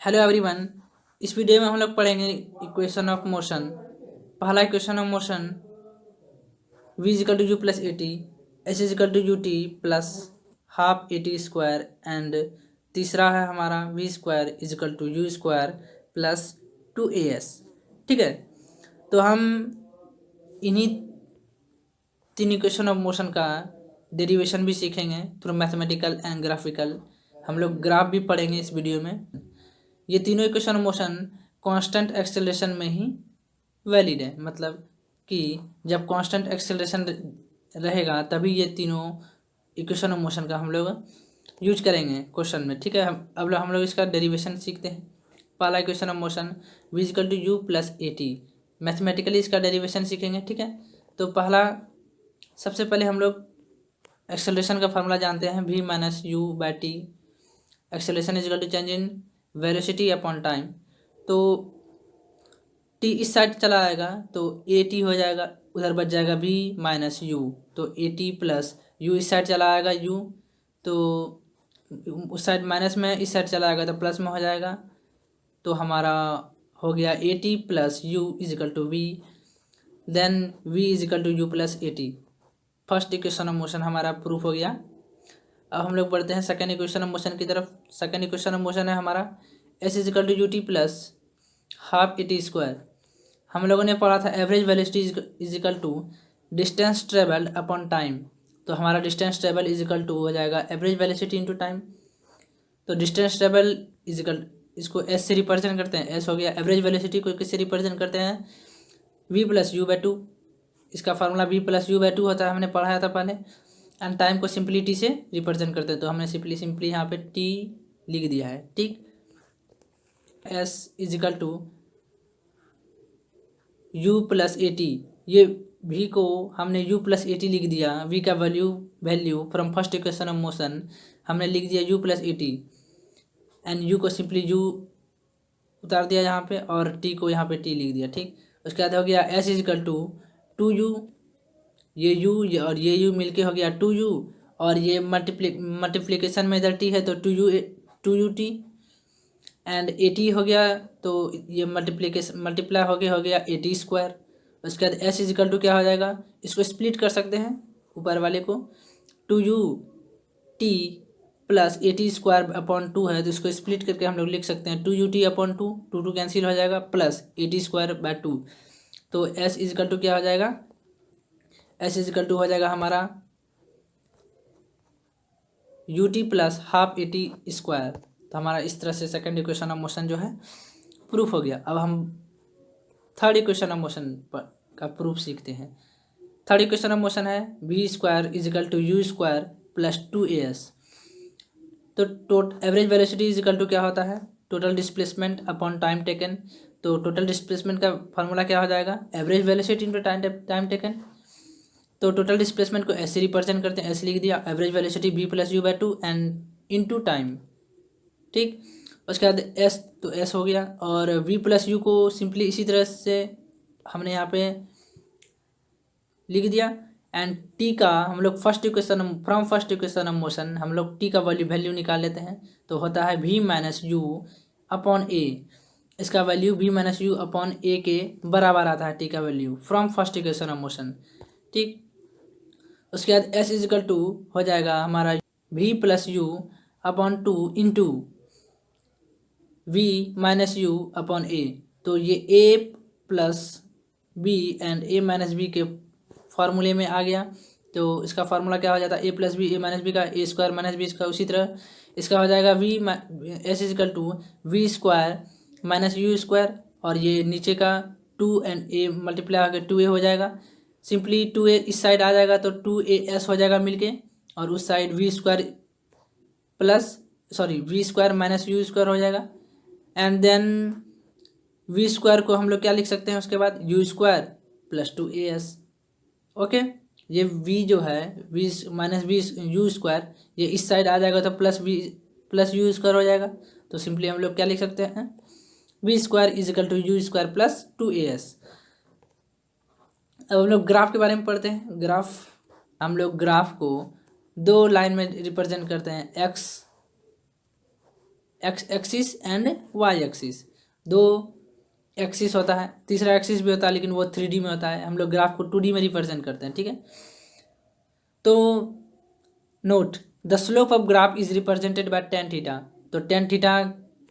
Hello everyone. इस video में हम लोग पढ़ेंगे इक्वेशन ऑफ मोशन। पहला equation of motion v is equal to u plus a t, s is equal to u t plus half a t square, and तीसरा है हमारा v square is equal to u square plus 2as। ठीक है, तो हम इन्हीं तीन इक्वेशन ऑफ मोशन का डेरिवेशन भी सीखेंगे थ्रू मैथमेटिकल एंड ग्राफिकल। हम लोग ग्राफ भी पढ़ेंगे इस वीडियो में। ये तीनों equation of motion constant acceleration में ही वैलिड है, मतलब कि जब कांस्टेंट एक्सेलरेशन रहेगा तभी ये तीनों इक्वेशन ऑफ मोशन का हम लोग यूज करेंगे क्वेश्चन में। ठीक है, अब हम लोग इसका डेरिवेशन सीखते हैं। पहला equation of motion v is equal to u plus a t, mathematically इसका डेरिवेशन सीखेंगे। ठीक है, तो पहला सबसे पहले हम लोग एक्सेलरेशन का फार्मूला जानते हैं, v minus u by t. Acceleration is equal to change in velocity upon time. तो टी इस साइड चला आएगा तो ए टी हो जाएगा, उधर बच जाएगा v माइनस यू, तो ए टी प्लस यू इस साइड चला आएगा u, तो उस साइड माइनस में इस साइड चला आएगा तो प्लस में हो जाएगा। तो हमारा हो गया a t plus u is equal to v, then v is equal to u plus a t. First equation of motion हमारा प्रूफ हो गया। अब हम लोग बढ़ते हैं सेकेंड इक्वेशन ऑफ मोशन की तरफ। सेकेंड इक्वेशन ऑफ मोशन है हमारा s is equal to u t plus half a t square. हम लोगों ने पढ़ा था average velocity is equal to distance travelled upon time. तो हमारा डिस्टेंस ट्रेवल इजिकल टू हो जाएगा एवरेज वेलोसिटी इंटू टाइम। तो डिस्टेंस ट्रेवल इजिकल, इसको एस से रिप्रेजेंट करते हैं, एस हो गया। एवरेज वेलोसिटी को किससे रिप्रेजेंट करते हैं, V plus you by two. इसका formula V plus you by two होता है, हमने पढ़ाया था पहले। एंड टाइम को सिंपली टी से रिप्रेजेंट करते हैं, तो हमने सिंपली यहाँ पे टी लिख दिया है। ठीक, s is equal to u plus a t, ये वी को हमने यू प्लस ए टी लिख दिया। वी का value from first equation of motion हमने लिख दिया you plus a T, and you को सिंपली यू उतार दिया यहाँ पे और टी को यहाँ पे टी लिख दिया। ठीक, उसके बाद हो गया s is equal to two u, ये यू और ये यू मिलके हो गया टू यू, और ये मल्टीप्लिकेशन में इधर टी है तो two u t, and a t हो गया तो ये मल्टीप्लाई हो गया ए टी स्क्वायर। उसके बाद एस इजिकल टू क्या हो जाएगा, इसको स्प्लिट कर सकते हैं ऊपर वाले को, two u t plus a t square upon two है तो इसको स्प्लिट करके हम लोग लिख सकते हैं two u t upon two, two cancel हो जाएगा, plus a t square by two. तो एस इजिकल टू क्या हो जाएगा, एस इजिकल टू हो जाएगा हमारा u t plus half a t square. तो हमारा इस तरह से सेकंड इक्वेशन ऑफ मोशन जो है प्रूफ हो गया। अब हम थर्ड इक्वेशन ऑफ मोशन का प्रूफ सीखते हैं। थर्ड इक्वेशन ऑफ मोशन है v square is equal to u square plus two a s. तो एवरेज वेलोसिटी इजिकल टू क्या होता है, total displacement upon time taken. तो टोटल डिस्प्लेसमेंट का फार्मूला क्या हो जाएगा, average velocity into time taken. तो टोटल डिस्प्लेसमेंट को ऐसे रिप्रेजेंट करते हैं, ऐसे लिख दिया average velocity v plus you by to and into time. ठीक, उसके बाद एस, तो एस हो गया, और v प्लस यू को सिंपली इसी तरह से हमने यहाँ पे लिख दिया। एंड t का हम लोग फर्स्ट इक्वेशन ऑफ मोशन हम लोग t का वैल्यू निकाल लेते हैं, तो होता है v minus you upon A. इसका value v minus you upon A के बराबर आता है t का value from first equation of motion. ठीक, उसके बाद s इजिकल टू हो जाएगा हमारा v plus U upon two into V minus you upon A. तो ये a plus B and a minus B के फार्मूले में आ गया। तो इसका फार्मूला क्या हो जाता है, a plus b a minus b का ए स्क्वायर माइनस बी इसका। उसी तरह इसका हो जाएगा S is equal to v square minus u square, और ये नीचे का टू एंड ए मल्टीप्लाई होकर टू ए हो जाएगा। सिंपली टू ए इस साइड आ जाएगा तो टू ए एस हो जाएगा मिलके, और उस side v square minus u square हो जाएगा। एंड देन वी स्क्वायर को हम लोग क्या लिख सकते हैं उसके बाद, u square plus two a s. Okay, ये v जो है v minus v u square, ये इस साइड आ जाएगा तो प्लस यू स्क्वायर हो जाएगा। तो सिंपली हम लोग क्या लिख सकते हैं, v square is equal to u square plus two a s. अब हम लोग ग्राफ के बारे में पढ़ते हैं। हम लोग ग्राफ को दो लाइन में रिप्रेजेंट करते हैं, x x axis and y axis, दो एक्सिस होता है, तीसरा एक्सिस भी होता है लेकिन वो 3D में होता है, हम लोग ग्राफ को 2D में रिप्रेजेंट करते हैं, ठीक है। तो note the slope of graph is represented by tan theta. तो टेन थीटा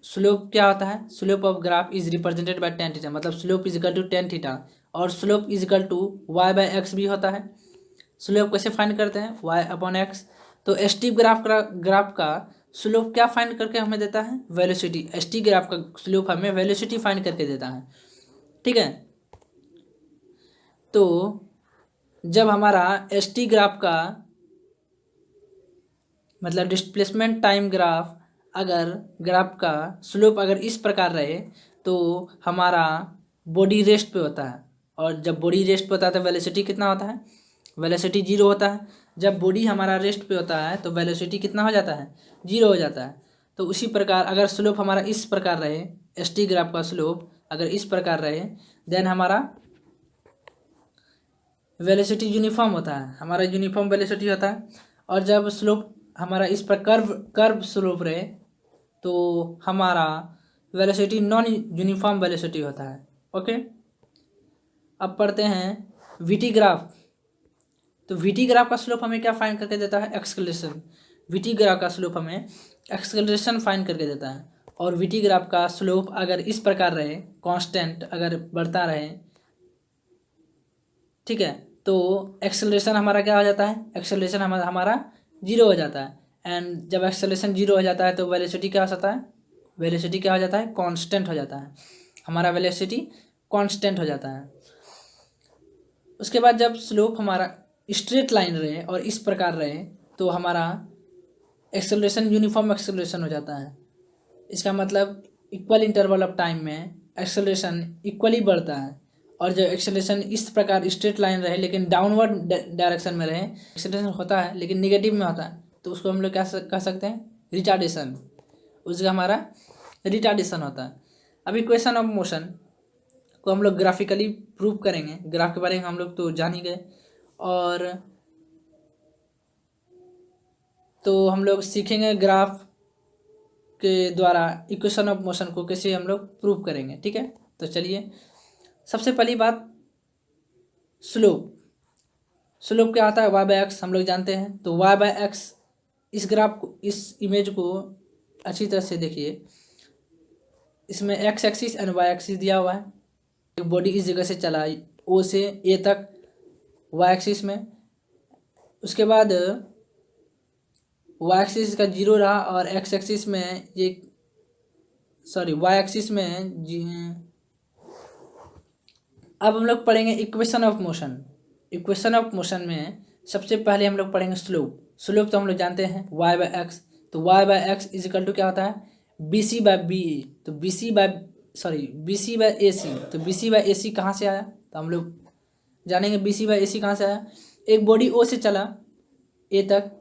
स्लोप क्या होता है, slope of graph is represented by tan theta, मतलब slope is equal to tan theta, और slope is equal to Y by X भी होता है। Slope कैसे फाइंड करते हैं, वाई अपॉन एक्स। तो स्टीप ग्राफ का स्लोप क्या फाइंड करके हमें देता है, वेलोसिटी। स्टीप ग्राफ का स्लोप हमें वेलोसिटी फाइंड करके देता है, ठीक है। तो जब हमारा एसटी ग्राफ का मतलब डिस्प्लेसमेंट टाइम ग्राफ, अगर ग्राफ का स्लोप अगर इस प्रकार रहे तो हमारा बॉडी रेस्ट पे होता है, और जब बॉडी रेस्ट पे होता है तो वेलोसिटी कितना होता है, वेलोसिटी 0 होता है। जब बॉडी हमारा रेस्ट पे होता है तो वेलोसिटी कितना हो जाता है, 0 हो जाता है। तो उसी प्रकार अगर स्लोप हमारा इस प्रकार रहे, एसटी ग्राफ का स्लोप अगर इस प्रकार रहे, देन हमारा वेलोसिटी यूनिफॉर्म होता है, हमारा यूनिफॉर्म वेलोसिटी होता है। और जब स्लोप हमारा इस पर कर्व स्लोप रहे तो हमारा वेलोसिटी नॉन यूनिफॉर्म वेलोसिटी होता है, ओके। अब पढ़ते हैं वीटी ग्राफ। तो वीटी ग्राफ का स्लोप हमें क्या फाइंड करके देता है, एक्सेलरेशन। वीटी ग्राफ का स्लोप हमें एक्सेलरेशन फाइंड करके देता है, और वीटी ग्राफ का स्लोप अगर इस प्रकार रहे, कांस्टेंट अगर बढ़ता रहे, ठीक है, तो एक्सेलरेशन हमारा क्या हो जाता है, एक्सेलरेशन हमारा 0 हो जाता है। एंड जब एक्सेलरेशन 0 हो जाता है तो वेलोसिटी क्या हो जाता है, वेलोसिटी क्या हो जाता है, कांस्टेंट हो जाता है, हमारा वेलोसिटी कांस्टेंट हो जाता है। उसके बाद जब स्लोप हमारा स्ट्रेट लाइन रहे और इस प्रकार रहे तो हमारा एक्सेलरेशन यूनिफॉर्म एक्सेलरेशन हो जाता है। इसका मतलब इक्वल इंटरवल ऑफ टाइम में एक्सेलरेशन इक्वली बढ़ता है। और जब एक्सेलरेशन इस प्रकार स्ट्रेट लाइन रहे लेकिन डाउनवर्ड डायरेक्शन में रहे, एक्सेलरेशन होता है लेकिन निगेटिव में होता है, तो उसको हम लोग क्या कह सकते हैं, रिटार्डेशन। उसका हमारा रिटार्डेशन होता है। अभी इक्वेशन ऑफ मोशन को हम लोग ग्राफिकली प्रूव करेंगे। ग्राफ के बारे में हम लोग तो जान ही गए, और तो हम लोग सीखेंगे ग्राफ के द्वारा इक्वेशन ऑफ मोशन को कैसे हम लोग प्रूव करेंगे, ठीक है। तो चलिए, सबसे पहली बात स्लोप। स्लोप क्या आता है, वाई बाय एक्स हम लोग जानते हैं। तो वाई बाय एक्स, इस ग्राफ को, इस इमेज को अच्छी तरह से देखिए। इसमें x axis and y axis दिया हुआ है। एक बॉडी इस जगह से चला ओ से ए तक वाई एक्सिस में, उसके बाद वाई एक्सिस का 0 रहा, और एक्स एक्सिस में ये वाई एक्सिस में अब हम लोग पढ़ेंगे equation of motion. Equation of motion में सबसे पहले हम लोग पढ़ेंगे स्लोप। स्लोप तो हम लोग जानते हैं वाई बाय एक्स। तो y by x is equal to क्या होता है, बी सी बाय बी ए। तो बी सी बाय ए सी। तो बी सी बाय ए सी कहाँ से आया, तो हम लोग जानेंगे बी सी बाय ए सी कहाँ से आया। एक बॉडी ओ से चला ए तक,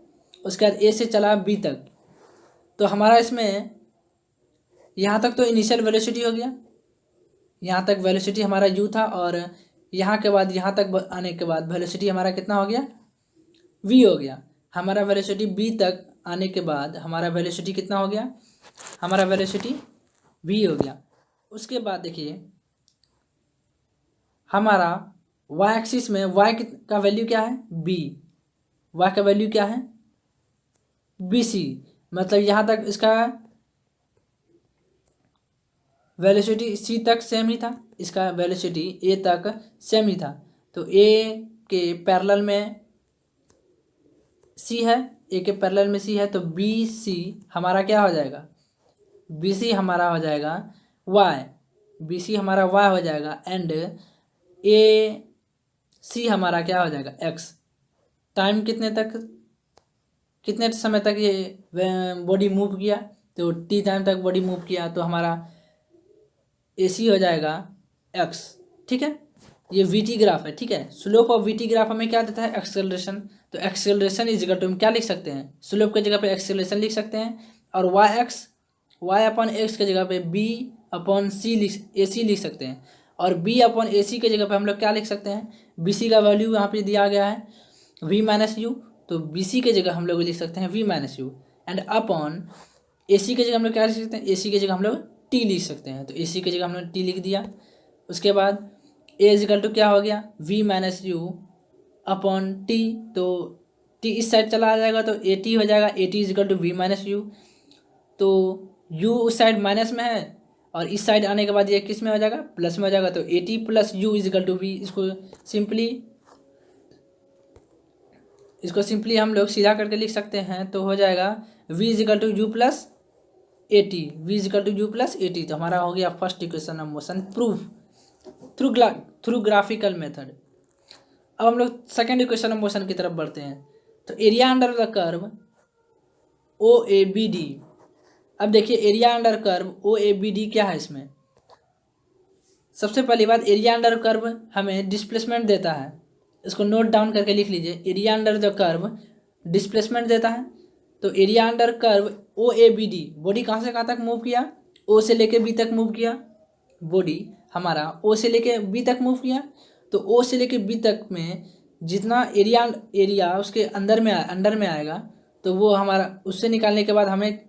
उसके बाद ए से चला बी तक, तो हमारा इसमें यहाँ तक तो इनिशियल वेलोसिटी हो गया, यहाँ तक वेलोसिटी हमारा यू था, और यहाँ के बाद यहाँ तक आने के बाद वेलोसिटी हमारा कितना हो गया, वी हो गया। हमारा वेलोसिटी बी तक आने के बाद हमारा वेलोसिटी कितना हो गया, हमारा वेलोसिटी वी हो गया। उसके बाद देखिए हमारा वाई एक्सिस में वाई का वैल्यू क्या है, बी। वाई का वैल्यू क्या है, बी सी। मतलब यहाँ तक इसका वेलोसिटी सी तक सेम ही था, इसका वेलोसिटी ए तक सेम ही था। तो ए के पैरेलल में सी है, ए के पैरेलल में सी है, तो बी सी हमारा क्या हो जाएगा, बी सी हमारा हो जाएगा वाई, बी सी हमारा वाई हो जाएगा, एंड ए सी हमारा क्या हो जाएगा, एक्स। टाइम कितने समय तक ये बॉडी मूव किया, तो टी टाइम तक बॉडी मूव किया, तो हमारा ए सी हो जाएगा एक्स, ठीक है। ये वी टी ग्राफ है, ठीक है। Slope of we T graph हमें क्या देता है, एक्सेलरेशन। तो एक्सेलरेशन इज इक्वल टू हम क्या लिख सकते हैं, स्लोप की जगह पे एक्सेलरेशन लिख सकते हैं, और वाई अपॉन एक्स की जगह पे बी अपॉन सी ए सी लिख सकते हैं, और बी अपॉन ए सी की जगह पे हम लोग क्या लिख सकते हैं, बी सी का वैल्यू यहाँ पे दिया गया है वी माइनस यू, तो बी सी की जगह हम लोग लिख सकते हैं V minus U, and upon A C की जगह हम लोग क्या लिख सकते हैं, ए सी की जगह हम लोग टी लिख सकते हैं। तो ए सी की जगह हम लोग टी लिख दिया। उसके बाद ए इजिकल टू क्या हो गया, v minus you upon t. तो टी इस साइड चला आ जाएगा तो ए टी हो जाएगा, a t is equal to v minus you. तो u उस साइड माइनस में है और इस साइड आने के बाद ये किस में हो जाएगा, प्लस में हो जाएगा। तो a t plus u is equal to v. इसको सिंपली हम लोग सीधा करके लिख सकते हैं। तो हो जाएगा v is equal to u plus a t, v is equal to u plus a t. तो हमारा हो गया first equation of motion proof through graphical method. अब हम लोग सेकेंड इक्वेशन ऑफ मोशन की तरफ बढ़ते हैं। तो area under the curve O A B D. अब देखिए area under curve O A B D क्या है। इसमें सबसे पहली बात, एरिया अंडर कर्व हमें डिस्प्लेसमेंट देता है। इसको नोट डाउन करके लिख लीजिए, area under the curve displacement देता है। तो area under curve O A B D, body कहाँ से कहाँ तक मूव किया, ओ से लेके बी तक मूव किया। बॉडी हमारा ओ से लेके बी तक मूव किया। तो ओ से लेके बी तक में जितना एरिया उसके अंदर में आएगा, तो वो हमारा उससे निकालने के बाद हमें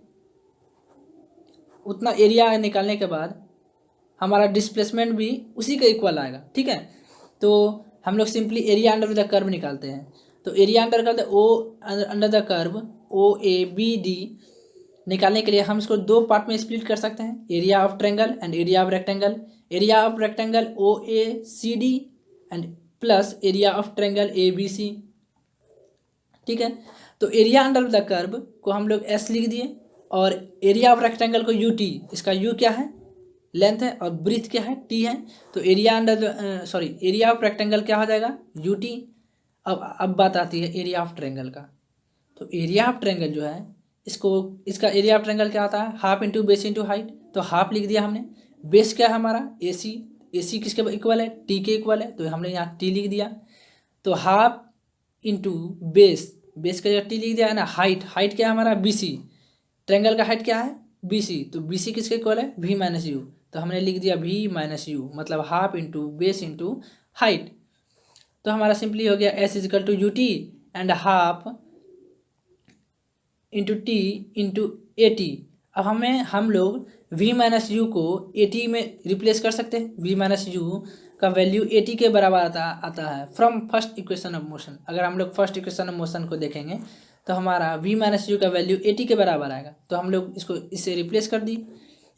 उतना एरिया निकालने के बाद हमारा डिस्प्लेसमेंट भी उसी के इक्वल आएगा। ठीक है, तो हम लोग simply area under the curve निकालते हैं। तो area under the curve O A B D निकालने के लिए हम इसको दो पार्ट में स्प्लिट कर सकते हैं, area of triangle and area of rectangle. Area of rectangle O A C D and plus area of triangle A B C. ठीक है, तो एरिया अंडर द कर्व को हम लोग एस लिख दिए और एरिया ऑफ रेक्टेंगल को यू टी। इसका यू क्या है, लेंथ है, और ब्रीथ क्या है, टी है। तो एरिया एरिया ऑफ रेक्टेंगल क्या हो जाएगा, यू टी। अब बात आती है एरिया ऑफ ट्रायंगल का। तो एरिया ऑफ ट्रायंगल जो है इसका एरिया ऑफ ट्रायंगल क्या होता है, half into base into height. तो हाफ लिख दिया हमने। बेस क्या है हमारा, ए सी। ए सी किसके इक्वल है, टी के इक्वल है, तो हमने यहाँ टी लिख दिया। तो हाफ इंटू बेस, बेस का टी लिख दिया है ना। हाइट क्या है हमारा, बी सी। ट्रायंगल का हाइट क्या है, बी सी। तो बी सी किसके इक्वल है, वी माइनस यू। तो हमने लिख दिया वी माइनस यू, मतलब half into base into height. तो हमारा सिंपली हो गया s is equal to u t and half into t into a t. अब हम लोग v माइनस यू को ए टी में रिप्लेस कर सकते हैं। v माइनस यू का वैल्यू ए टी के बराबर आता है from first equation of motion. अगर हम लोग फर्स्ट इक्वेशन ऑफ मोशन को देखेंगे तो हमारा v माइनस यू का वैल्यू ए टी के बराबर आएगा। तो हम लोग इससे रिप्लेस कर दिए।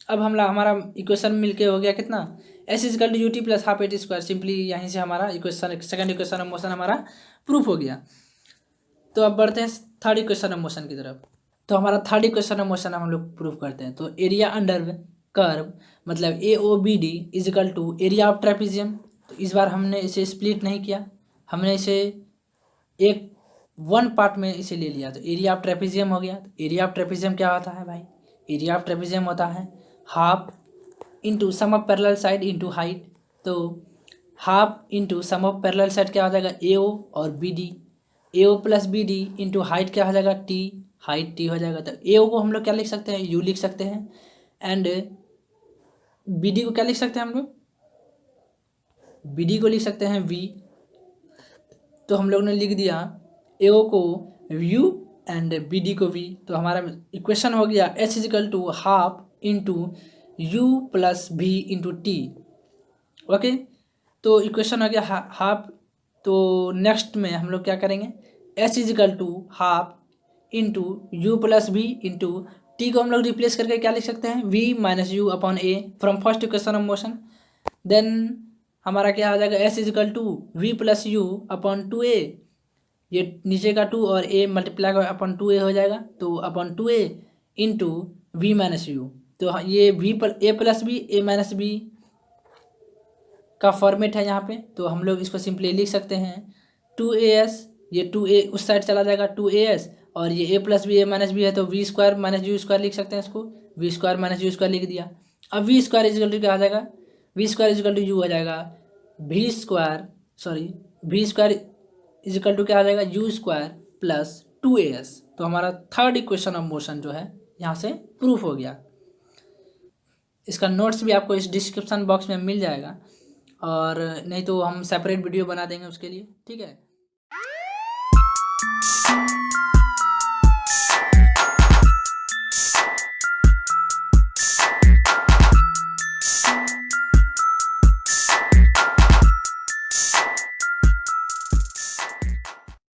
अब हमारा इक्वेशन मिलके हो गया कितना, s is equal to u t plus half a t square. Simply यहीं से हमारा सेकंड इक्वेशन ऑफ मोशन हमारा प्रूफ हो गया। तो अब बढ़ते हैं थर्ड इक्वेशन ऑफ मोशन की तरफ। तो हमारा थर्ड इक्वेशन ऑफ मोशन हम लोग प्रूफ करते हैं। तो एरिया अंडर कर्व मतलब A O B D equal to area of trapezium. तो इस बार हमने इसे स्प्लिट नहीं किया, हमने इसे एक वन पार्ट में इसे ले लिया। तो एरिया ऑफ ट्रेपेजियम हो गया। तो एरिया ऑफ ट्रेपेजियम क्या होता है भाई, एरिया ऑफ ट्रेपेजियम होता है half into sum of parallel side into height. तो half into sum of parallel side क्या हो जाएगा, ए ओ और B D. A O plus B D into height क्या हो जाएगा, टी। हाइट टी हो जाएगा। तो ए ओ को हम लोग क्या लिख सकते हैं, यू लिख सकते हैं। एंड बी डी को क्या लिख सकते हैं हम लोग, बी डी को लिख सकते हैं वी। तो हम लोग ने लिख दिया ए ओ को यू एंड बी डी को वी। तो हमारा इक्वेशन हो गया h equal to half into you plus we into t. Okay, तो इक्वेशन हो गया हाफ। तो नेक्स्ट में हम लोग क्या करेंगे, H equal to half into you plus we into T को हम लोग रिप्लेस करके क्या लिख सकते हैं, V minus you upon A from first equation of motion. Then हमारा क्या आ जाएगा, S is equal to V plus U upon two A. ये नीचे का टू और ए मल्टीप्लाई अपॉन टू ए हो जाएगा। तो upon two A into V minus you. तो ये वी पर ए plus b a minus b का फॉर्मेट है यहाँ पे। तो हम लोग इसको सिंपली लिख सकते हैं टू ए एस, ये टू ए उस साइड चला जाएगा टू ए एस, और ये a plus b a minus b है तो v square minus u square लिख सकते हैं इसको। V square minus u square लिख दिया। अब वी स्क्वायर इजिकल टू क्या आ जाएगा, v square is equal to u हो जाएगा वी स्क्वायर इजिकल टू क्या आ जाएगा, u square plus two a s. तो हमारा थर्ड इक्वेशन ऑफ मोशन जो है यहाँ से प्रूफ हो गया। इसका नोट्स भी आपको इस डिस्क्रिप्शन बॉक्स में मिल जाएगा, और नहीं तो हम सेपरेट वीडियो बना देंगे उसके लिए। ठीक है।